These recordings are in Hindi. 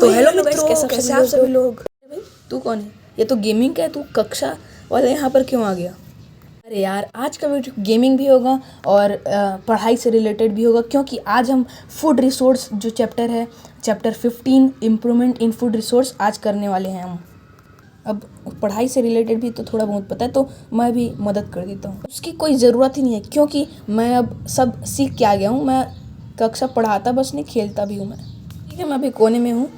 तो हेलो मित्रों, कैसे आप सभी लोग। भाई तू कौन है? ये तो गेमिंग का है, तू कक्षा वाले यहाँ पर क्यों आ गया? अरे यार, आज का वीडियो गेमिंग भी होगा और पढ़ाई से रिलेटेड भी होगा, क्योंकि आज हम फूड रिसोर्स जो चैप्टर है, chapter 15 improvement in food resource आज करने वाले हैं हम। अब पढ़ाई से रिलेटेड भी तो थोड़ा बहुत पता है, तो मैं भी मदद कर देता हूँ। उसकी कोई ज़रूरत ही नहीं है, क्योंकि मैं अब सब सीख के आ गया हूँ। मैं कक्षा पढ़ाता बस नहीं, खेलता भी हूँ मैं। ठीक है, मैं अभी कोने में हूँ,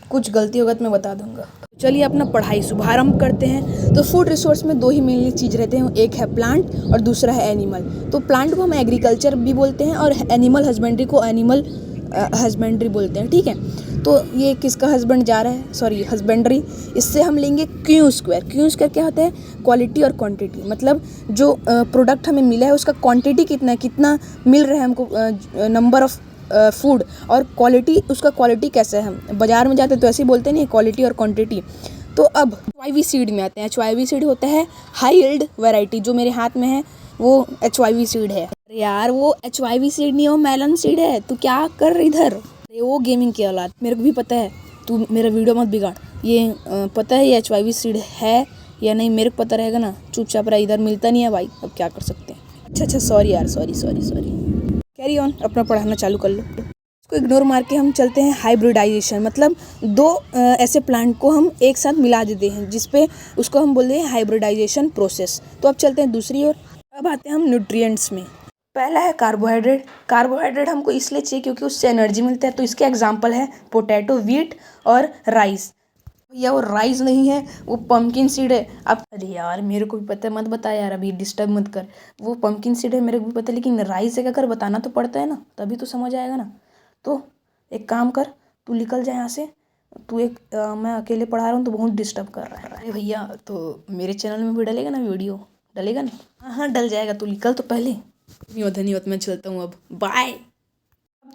कुछ गलती होगा तो मैं बता दूंगा। चलिए अपना पढ़ाई शुभारंभ करते हैं। तो फूड रिसोर्स में दो ही मेनली चीज़ रहते हैं, एक है प्लांट और दूसरा है एनिमल। तो प्लांट को हम एग्रीकल्चर भी बोलते हैं और एनिमल हस्बेंड्री को एनिमल हस्बेंड्री बोलते हैं। ठीक है, तो ये किसका हस्बैंड जा रहा है, सॉरी हस्बेंड्री। इससे हम लेंगे क्यू स्क्वायर। क्यू स्क्वायर क्या होता है? क्वालिटी और क्वांटिटी, मतलब जो प्रोडक्ट हमें मिला है उसका क्वांटिटी कितना है, कितना मिल रहा है हमको, नंबर ऑफ फूड, और क्वालिटी, उसका क्वालिटी कैसा है। हम बाज़ार में जाते तो ऐसे ही बोलते नहीं, क्वालिटी और क्वांटिटी। तो अब HYV सीड में आते हैं। HYV सीड होता है हाई यील्ड वैरायटी। जो मेरे हाथ में है वो HYV सीड है। अरे यार, वो HYV सीड नहीं है, वो मेलन सीड है। तू क्या कर रही इधर? अरे वो गेमिंग की औलाद, मेरे को भी पता है, तू मेरा वीडियो मत बिगाड़। ये पता है ये HYV सीड है या नहीं, मेरे को पता रहेगा ना। चुपचाप रहा, इधर मिलता नहीं है भाई, अब क्या कर सकते हैं। अच्छा, सॉरी यार, सॉरी। कैरी ऑन, अपना पढ़ाना चालू कर लो। इसको इग्नोर मार के हम चलते हैं हाइब्रिडाइजेशन, मतलब दो ऐसे प्लांट को हम एक साथ मिला देते हैं, जिसपे उसको हम बोलते हैं हाइब्रिडाइजेशन प्रोसेस। तो अब चलते हैं दूसरी ओर। अब आते हैं हम न्यूट्रिएंट्स में। पहला है कार्बोहाइड्रेट। कार्बोहाइड्रेट हमको इसलिए चाहिए क्योंकि उससे एनर्जी मिलता है। तो इसके एग्जाम्पल है पोटैटो, व्हीट और राइस। भैया वो राइस नहीं है, वो पम्पकिन सीड है। अब अरे यार, मेरे को भी पता है, मत बता यार, अभी डिस्टर्ब मत कर। वो पम्पकिन सीड है, मेरे को भी पता है, लेकिन राइस है अगर बताना तो पड़ता है ना, तभी तो समझ आएगा ना। तो एक काम कर, तू निकल जाए यहाँ से। तू मैं अकेले पढ़ा रहा हूँ तो बहुत डिस्टर्ब कर रहा है। अरे भैया, तो मेरे चैनल में भी डलेगा ना वीडियो? डलेगा ना? हाँ, डल जाएगा। तू निकल तो पहले। धन्यवाद, मैं चलता हूँ अब, बाय।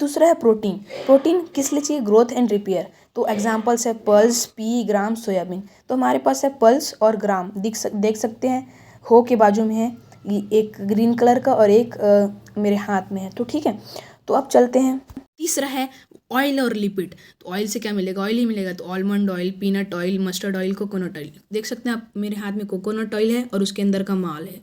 दूसरा है प्रोटीन। प्रोटीन किस लिए चाहिए? Growth and repair. तो एग्जांपल्स है पल्स, पी, ग्राम, सोयाबीन। तो हमारे पास है पल्स और ग्राम, देख सकते हैं, हो के बाजू में है, एक ग्रीन कलर का और एक मेरे हाथ में है। तो ठीक है, तो अब चलते हैं। तीसरा है ऑयल और लिपिड। तो ऑयल से क्या मिलेगा? ऑयल ही मिलेगा। तो almond oil, peanut oil, mustard oil, coconut oil. देख सकते हैं आप, मेरे हाथ में कोकोनट ऑयल है और उसके अंदर का माल है।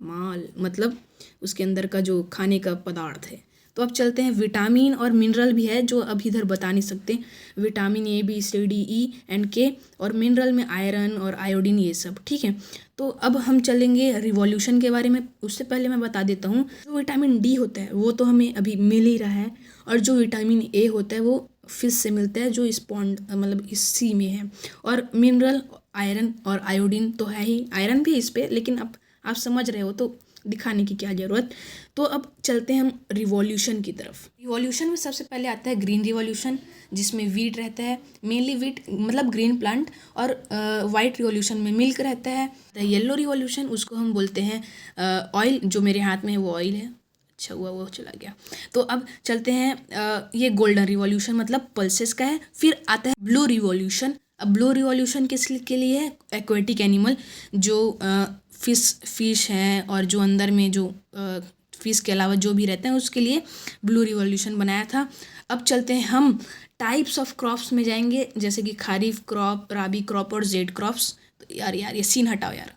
माल मतलब उसके अंदर का जो खाने का पदार्थ है। तो अब चलते हैं, विटामिन और मिनरल भी है जो अभी इधर बता नहीं सकते। Vitamin A, B, C, D, E and K, और मिनरल में आयरन और आयोडीन, ये सब। ठीक है, तो अब हम चलेंगे रिवॉल्यूशन के बारे में। उससे पहले मैं बता देता हूँ, जो विटामिन D होता है वो तो हमें अभी मिल ही रहा है, और जो विटामिन A होता है वो फिश से मिलता है, जो इस पॉन्ड मतलब इस सी में है। और मिनरल, आयरन और आयोडीन तो है ही, आयरन भी इस पे, लेकिन अब आप समझ रहे हो तो दिखाने की क्या ज़रूरत। तो अब चलते हैं हम रिवॉल्यूशन की तरफ। रिवॉल्यूशन में सबसे पहले आता है ग्रीन रिवॉल्यूशन, जिसमें वीट रहता है, मेनली वीट मतलब ग्रीन प्लांट, और वाइट रिवॉल्यूशन में मिल्क रहता है। येलो रिवॉल्यूशन, उसको हम बोलते हैं ऑयल। जो मेरे हाथ में है वो ऑयल है। अच्छा हुआ वो चला गया। तो अब चलते हैं, ये गोल्डन रिवॉल्यूशन मतलब पल्सेस का है। फिर आता है ब्लू रिवॉल्यूशन। अब ब्लू रिवॉल्यूशन किस के लिए है? एक्वेटिक एनिमल, जो फिश हैं और जो अंदर में जो फिश के अलावा जो भी रहते हैं, उसके लिए ब्लू रिवॉल्यूशन बनाया था। अब चलते हैं हम टाइप्स ऑफ क्रॉप्स में जाएंगे, जैसे कि खारिफ क्रॉप, राबी क्रॉप और जेड क्रॉप्स। तो यार ये सीन हटाओ यार।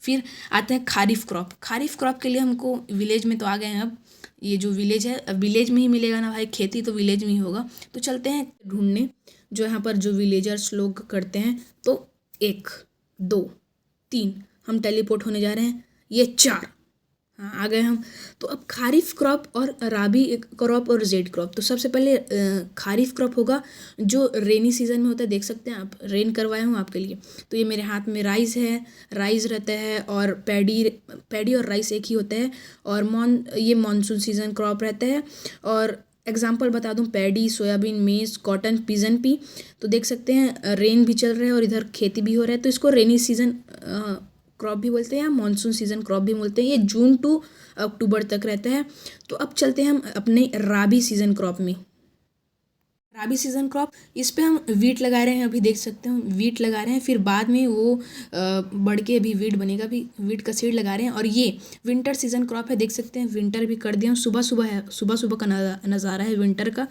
फिर आते हैं खारिफ क्रॉप। खारिफ क्रॉप के लिए हमको विलेज में तो आ गए हैं। अब ये जो विलेज है, अब विलेज में ही मिलेगा ना भाई, खेती तो विलेज में ही होगा। तो चलते हैं ढूंढने, जो यहाँ पर जो विलेजर्स लोग करते हैं। तो 1, 2, 3 हम टेलीपोर्ट होने जा रहे हैं। ये 4, हाँ आ गए हम। तो अब खारिफ क्रॉप और राबी क्रॉप और जेड क्रॉप। तो सबसे पहले खारिफ क्रॉप होगा, जो रेनी सीजन में होता है। देख सकते हैं आप, रेन करवाए हूँ आपके लिए। तो ये मेरे हाथ में राइस है, राइस रहता है, और पैडी और राइस एक ही होता है। और ये मानसून सीजन क्रॉप रहता है। और एग्जाम्पल बता दूं, पैडी, सोयाबीन, मेज, कॉटन, पिजन पी। तो देख सकते हैं रेन भी चल रहा है और इधर खेती भी हो रहा है। तो इसको रेनी सीजन क्रॉप भी बोलते हैं या मानसून सीजन क्रॉप भी बोलते हैं। ये जून टू अक्टूबर तक रहता है। तो अब चलते हैं हम अपने राबी सीजन क्रॉप में। राबी सीजन क्रॉप, इस पे हम वीट लगा रहे हैं। अभी देख सकते हैं वीट लगा रहे हैं, फिर बाद में वो बढ़ के अभी वीट बनेगा, भी वीट का सीड लगा रहे हैं। और ये विंटर सीजन क्रॉप है, देख सकते हैं विंटर भी कर दिया। सुबह सुबह है, सुबह सुबह का नज़ारा है विंटर का।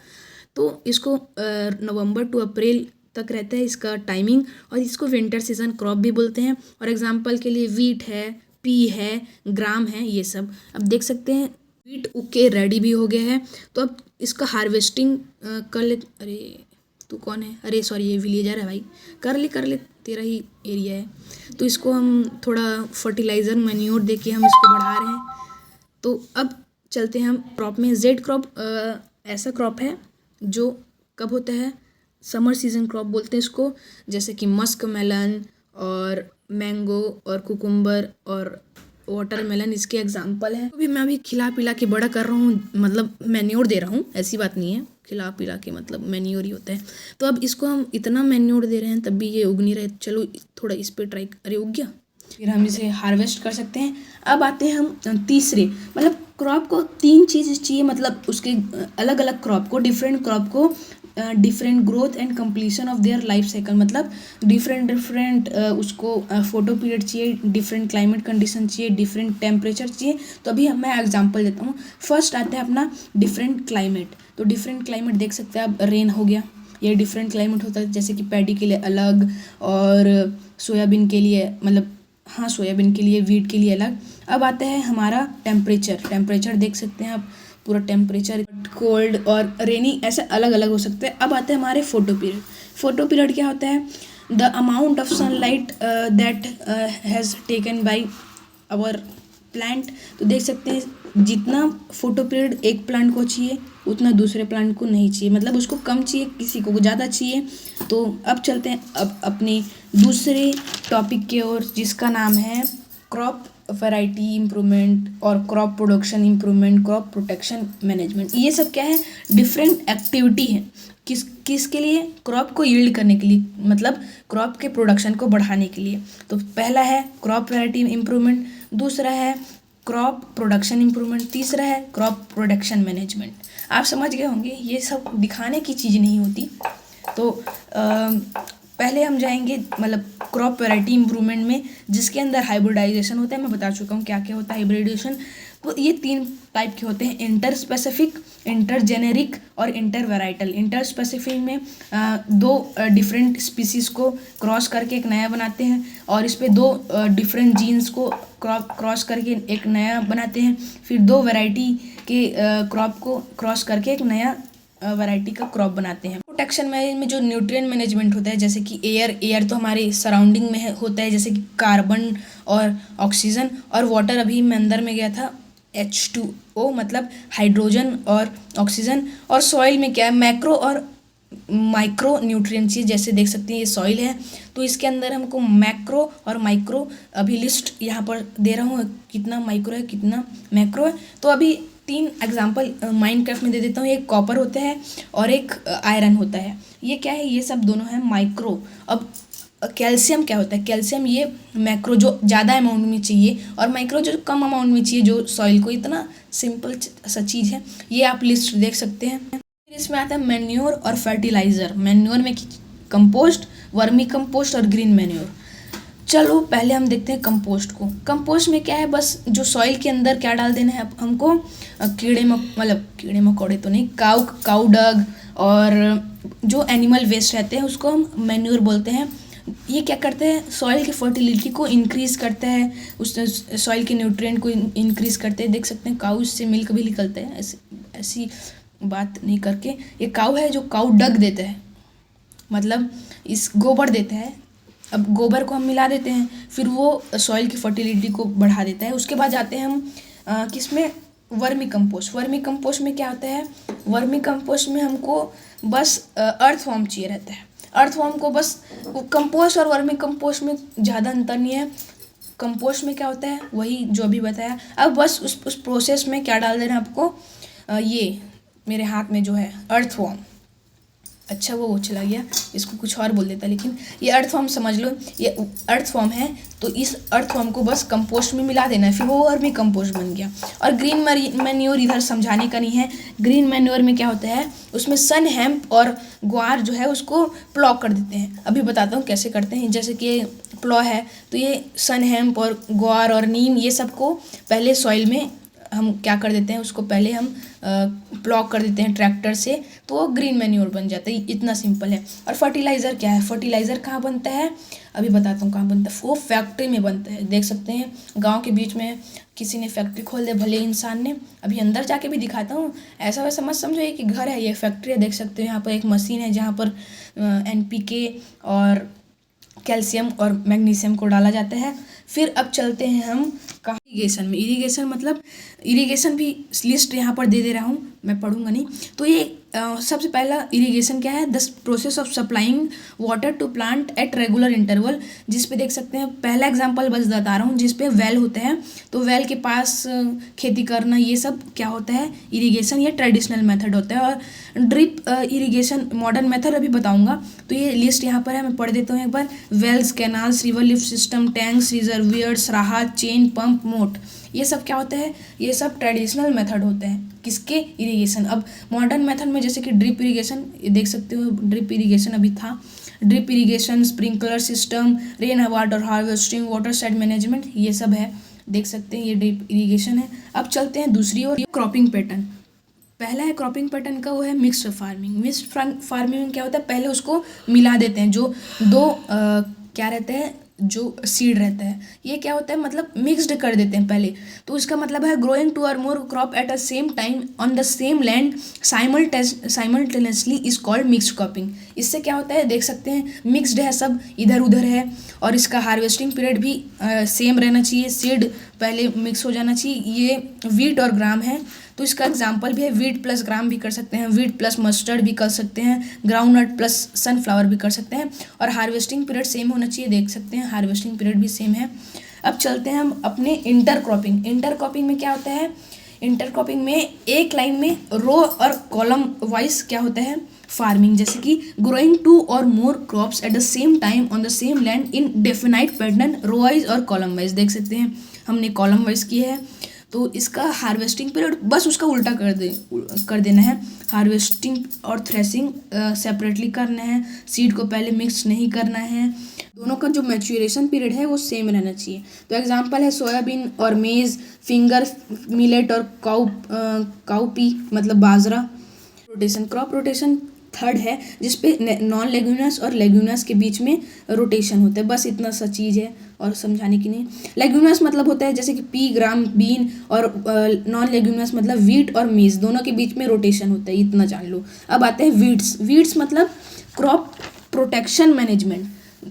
तो इसको नवंबर टू अप्रैल तक रहता है इसका टाइमिंग, और इसको विंटर सीजन क्रॉप भी बोलते हैं। और एग्जांपल के लिए वीट है, पी है, ग्राम है, ये सब। अब देख सकते हैं वीट उग के रेडी भी हो गया है। तो अब इसका हार्वेस्टिंग कर ले। अरे तू कौन है? अरे सॉरी, ये विलेजर है भाई। कर ले, तेरा ही एरिया है। तो इसको हम थोड़ा फर्टिलाइज़र मैन्योर दे के हम इसको बढ़ा रहे हैं। तो अब चलते हैं हम क्रॉप में। जेड क्रॉप ऐसा क्रॉप है जो कब होता है, समर सीजन क्रॉप बोलते हैं इसको, जैसे कि मस्क मेलन और मैंगो और कुकुम्बर और वाटरमेलन इसके एग्जाम्पल हैं। अभी मैं अभी खिला पिला के बड़ा कर रहा हूँ, मतलब मैन्योर दे रहा हूँ, ऐसी बात नहीं है, खिला पिला के मतलब मैन्योर ही होता है। तो अब इसको हम इतना मैन्योर दे रहे हैं तब भी ये उग नहीं रहे। चलो थोड़ा इस पर ट्राई, अरे उग गया। फिर हम इसे हार्वेस्ट कर सकते हैं। अब आते हैं हम तीसरे, मतलब क्रॉप को 3 चीज़ चाहिए, मतलब उसके अलग अलग क्रॉप को, डिफरेंट क्रॉप को different growth and completion of their life cycle, मतलब डिफरेंट उसको फोटो पीरियड चाहिए, डिफरेंट क्लाइमेट कंडीशन चाहिए, डिफरेंट टेम्परेचर चाहिए। तो अभी मैं एग्जांपल देता हूँ। फर्स्ट आता है अपना डिफरेंट क्लाइमेट। तो डिफरेंट क्लाइमेट देख सकते हैं आप, रेन हो गया, ये डिफरेंट क्लाइमेट होता है, जैसे कि पैडी के लिए अलग और सोयाबीन के लिए, मतलब हाँ सोयाबीन के लिए, वीट के लिए अलग। अब आता है हमारा टेम्परेचर देख सकते हैं आप, पूरा टेम्परेचर कोल्ड और रेनी ऐसे अलग अलग हो सकते हैं। अब आते हैं हमारे फोटो पीरियड क्या होता है, the amount of sunlight that has taken by our plant. तो देख सकते हैं जितना फोटो पीरियड एक प्लांट को चाहिए उतना दूसरे प्लांट को नहीं चाहिए, मतलब उसको कम चाहिए, किसी को ज़्यादा चाहिए। तो अब चलते हैं अब अपने दूसरे टॉपिक की ओर, जिसका नाम है क्रॉप वैरायटी इम्प्रूवमेंट और crop production improvement, crop protection management. ये सब क्या है, डिफरेंट एक्टिविटी है किसके लिए, क्रॉप को यील्ड करने के लिए, मतलब क्रॉप के प्रोडक्शन को बढ़ाने के लिए। तो पहला है क्रॉप वैरायटी इम्प्रूवमेंट, दूसरा है क्रॉप प्रोडक्शन इम्प्रूवमेंट, तीसरा है क्रॉप प्रोडक्शन मैनेजमेंट। आप समझ गए होंगे, ये सब दिखाने की चीज़ नहीं होती। तो पहले हम जाएंगे मतलब क्रॉप वैरायटी इम्प्रूवमेंट में, जिसके अंदर हाइब्रिडाइजेशन होता है। मैं बता चुका हूँ क्या क्या होता है हाइब्रिडाइजेशन। तो ये 3 टाइप के होते हैं, इंटर स्पेसिफिक, इंटर जेनेरिक और इंटर वैराइटल। इंटर स्पेसिफिक में 2 डिफरेंट स्पीसीज़ को क्रॉस करके एक नया बनाते हैं, और इस पे 2 डिफरेंट जीन्स को क्रॉस करके एक नया बनाते हैं। फिर 2 वैरायटी के क्रॉप को क्रॉस करके एक नया वैरायटी का क्रॉप बनाते हैं। प्रोटेक्शन में जो न्यूट्रिएंट मैनेजमेंट होता है, जैसे कि एयर तो हमारे सराउंडिंग में होता है, जैसे कि कार्बन और ऑक्सीजन, और वाटर अभी मैं अंदर में गया था H2O, मतलब हाइड्रोजन और ऑक्सीजन। और सॉइल में क्या है, मैक्रो और माइक्रो न्यूट्रिएंट चाहिए। जैसे देख सकते हैं ये सॉइल है, तो इसके अंदर हमको मैक्रो और माइक्रो, अभी लिस्ट यहाँ पर दे रहा हूँ कितना माइक्रो है कितना मैक्रो है। तो अभी 3 एग्जाम्पल माइनक्राफ्ट में दे देता हूँ। एक कॉपर होता है और एक आयरन होता है। ये क्या है, ये सब दोनों है माइक्रो। अब कैल्शियम क्या होता है, कैल्शियम ये मैक्रो जो ज़्यादा अमाउंट में चाहिए, और माइक्रो जो कम अमाउंट में चाहिए जो सॉइल को। इतना सिंपल सा चीज़ है, ये आप लिस्ट देख सकते हैं। फिर इसमें आता है मैन्योर और फर्टिलाइज़र। मैन्योर में कंपोस्ट, वर्मी कंपोस्ट और ग्रीन मैन्योर। चलो पहले हम देखते हैं कंपोस्ट को। कंपोस्ट में क्या है, बस जो सॉइल के अंदर क्या डाल देना है हमको, कीड़े मकोड़े तो नहीं, काऊ डग और जो एनिमल वेस्ट रहते हैं उसको हम मैन्योर बोलते हैं। ये क्या करते हैं, सॉइल की फर्टिलिटी को इंक्रीज़ करता है, उस सॉइल के न्यूट्रिएंट को इंक्रीज़ करते हैं। देख सकते हैं काऊ से मिल्क भी निकलते हैं, ऐसी बात नहीं करके। ये काऊ है जो काऊ डग देता है, मतलब इस गोबर देता है। अब गोबर को हम मिला देते हैं, फिर वो सॉइल की फर्टिलिटी को बढ़ा देता है। उसके बाद जाते हैं हम किसमें, वर्मी कंपोस्ट में क्या होता है, वर्मी कंपोस्ट में हमको बस अर्थवॉर्म चाहिए रहता है। अर्थवॉर्म को बस, कंपोस्ट और वर्मी कंपोस्ट में ज़्यादा अंतर नहीं है। कंपोस्ट में क्या होता है वही जो अभी बताया। अब बस उस प्रोसेस में क्या डाल देना है आपको, ये मेरे हाथ में जो है अर्थवॉर्म, अच्छा वो चला गया, इसको कुछ और बोल देता, लेकिन ये अर्थवॉर्म समझ लो, ये अर्थवॉर्म है। तो इस अर्थवॉर्म को बस कंपोस्ट में मिला देना है, फिर वो और भी कंपोस्ट बन गया। और ग्रीन मैन्योर इधर समझाने का नहीं है। ग्रीन मैन्योर में क्या होता है, उसमें सन हेम्प और ग्वार जो है उसको प्लॉ कर देते हैं। अभी बताता हूँ कैसे करते हैं। जैसे कि प्लॉ है तो ये सन हेम्प और ग्वार और नीम, ये सबको पहले सॉइल में हम क्या कर देते हैं, उसको पहले हम ब्लॉक कर देते हैं ट्रैक्टर से, तो वो ग्रीन मैन्योर बन जाता है। इतना सिंपल है। और फर्टिलाइज़र क्या है, फर्टिलाइज़र कहाँ बनता है, अभी बताता हूँ कहाँ बनता है। वो फैक्ट्री में बनता है। देख सकते हैं गांव के बीच में किसी ने फैक्ट्री खोल दिया, भले इंसान ने। अभी अंदर जाके भी दिखाता हूँ, ऐसा वैसा मत समझो ये कि घर है, ये फैक्ट्री है। देख सकते हो यहाँ पर एक मशीन है जहाँ पर NPK और कैल्शियम और मैग्नीशियम को डाला जाता है। फिर अब चलते हैं हम कहाँ, इरीगेशन में। इरीगेशन मतलब इरीगेशन भी लिस्ट यहाँ पर दे रहा हूँ, मैं पढ़ूंगा नहीं। तो ये सबसे पहला इरीगेशन क्या है, the process of supplying water to plant at regular interval. जिस पे देख सकते हैं, पहला एग्जांपल बस बता रहा हूँ, जिस पे वेल होते हैं, तो वेल के पास खेती करना, ये सब क्या होता है, इरीगेशन। ये ट्रेडिशनल मेथड होता है। और ड्रिप इरीगेशन मॉडर्न मेथड अभी बताऊंगा। तो ये लिस्ट यहाँ पर है, मैं पढ़ देता हूँ एक बार। Wells, canals, river lift system, tanks, reservoirs, राहत, चेन, पंप, मोट, ये सब क्या होता है, ये सब ट्रेडिशनल मेथड होते हैं। किसके, इरीगेशन। अब मॉडर्न मेथड में जैसे कि ड्रिप इरीगेशन, ये देख सकते हो ड्रिप इरीगेशन अभी था। Drip irrigation, sprinkler system, rain water harvesting, water side management, ये सब है। देख सकते हैं ये ड्रिप इरीगेशन है। अब चलते हैं दूसरी ओर, क्रॉपिंग पैटर्न। पहला है क्रॉपिंग पैटर्न का, वो है मिक्स्ड फार्मिंग। मिक्स्ड फार्मिंग में क्या होता है, पहले उसको मिला देते हैं, जो दो क्या रहते हैं, जो सीड रहता है, ये क्या होता है, मतलब मिक्स्ड कर देते हैं पहले। तो इसका मतलब है ग्रोइंग टू और more crop at a same time on the same land simultaneously is called mixed cropping. इससे क्या होता है, देख सकते हैं मिक्स्ड है, सब इधर उधर है। और इसका हार्वेस्टिंग पीरियड भी सेम रहना चाहिए, सीड पहले मिक्स हो जाना चाहिए। ये वीट और ग्राम है, तो इसका एग्जाम्पल भी है, वीट प्लस ग्राम भी कर सकते हैं, वीट प्लस मस्टर्ड भी कर सकते हैं, ग्राउंडनट प्लस सनफ्लावर भी कर सकते हैं। और हार्वेस्टिंग पीरियड सेम होना चाहिए, देख सकते हैं हार्वेस्टिंग पीरियड भी सेम है। अब चलते हैं हम अपने इंटरक्रॉपिंग। इंटरक्रॉपिंग में क्या होता है, इंटरक्रॉपिंग में एक लाइन में रो और कॉलम वाइज क्या होता है, फार्मिंग। जैसे कि ग्रोइंग टू और more crops at the same time on the same land in definite pattern, row wise और कॉलम वाइज। देख सकते हैं हमने कॉलम वाइज किया है। तो इसका हार्वेस्टिंग पीरियड बस उसका उल्टा कर देना है। हार्वेस्टिंग और थ्रेसिंग सेपरेटली करना है, सीड को पहले मिक्स नहीं करना है। दोनों का जो मैच्योरेशन पीरियड है वो सेम रहना चाहिए। तो एग्जांपल है सोयाबीन और मेज़, फिंगर मिलेट और काउपी मतलब बाजरा। रोटेशन, क्रॉप रोटेशन थर्ड है, जिसपे नॉन लेग्यूमिनस और लेग्यूमिनस के बीच में रोटेशन होता है। बस इतना सा चीज़ है और समझाने की नहीं। लेग्यूमिनस मतलब होता है जैसे कि पी, ग्राम, बीन, और नॉन लेग्यूमिनस मतलब वीट और मेज, दोनों के बीच में रोटेशन होता है, इतना जान लो। अब आते हैं वीड्स। वीड्स मतलब क्रॉप प्रोटेक्शन मैनेजमेंट।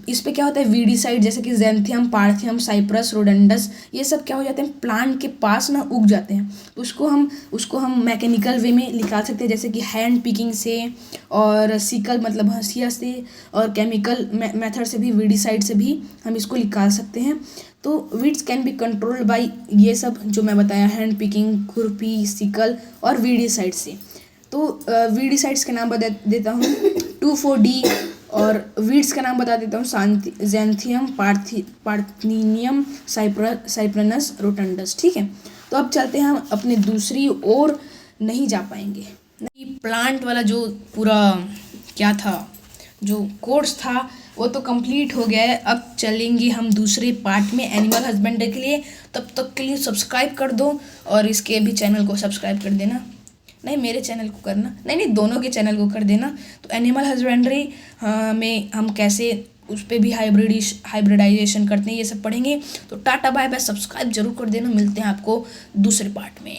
इस पे क्या होता है, वीडीसाइड जैसे कि ज़ैंथियम, पार्थियम, साइप्रस, रोडेंडस, ये सब क्या हो जाते हैं, प्लांट के पास ना उग जाते हैं। तो उसको हम मैकेनिकल वे में निकाल सकते हैं, जैसे कि हैंड पिकिंग से, और सिकल मतलब हंसिया से, और केमिकल मेथड से भी, वीडीसाइड से भी हम इसको निकाल सकते हैं। तो weeds can be controlled by ये सब जो मैं बताया, हैंड पिकिंग, खुरपी, सिकल और वीडीसाइड से। तो वीडीसाइड्स के नाम बता देता हूँ, 2,4-D, और वीड्स का नाम बता देता हूँ, ज़ैंथियम, पार्थिनियम, साइप्रनस, रोटंडस। ठीक है, तो अब चलते हैं हम अपने दूसरी ओर, नहीं जा पाएंगे नहीं। प्लांट वाला जो पूरा क्या था, जो कोर्स था, वो तो कंप्लीट हो गया है। अब चलेंगे हम दूसरे पार्ट में एनिमल हस्बेंड्री के लिए। तब तक के लिए सब्सक्राइब कर दो, और इसके भी चैनल को सब्सक्राइब कर देना। नहीं, मेरे चैनल को करना, नहीं दोनों के चैनल को कर देना। तो एनिमल हस्बेंड्री में हम कैसे उस पर भी हाइब्रिडाइजेशन करते हैं, ये सब पढ़ेंगे। तो टाटा बाय बाय, सब्सक्राइब जरूर कर देना। मिलते हैं आपको दूसरे पार्ट में।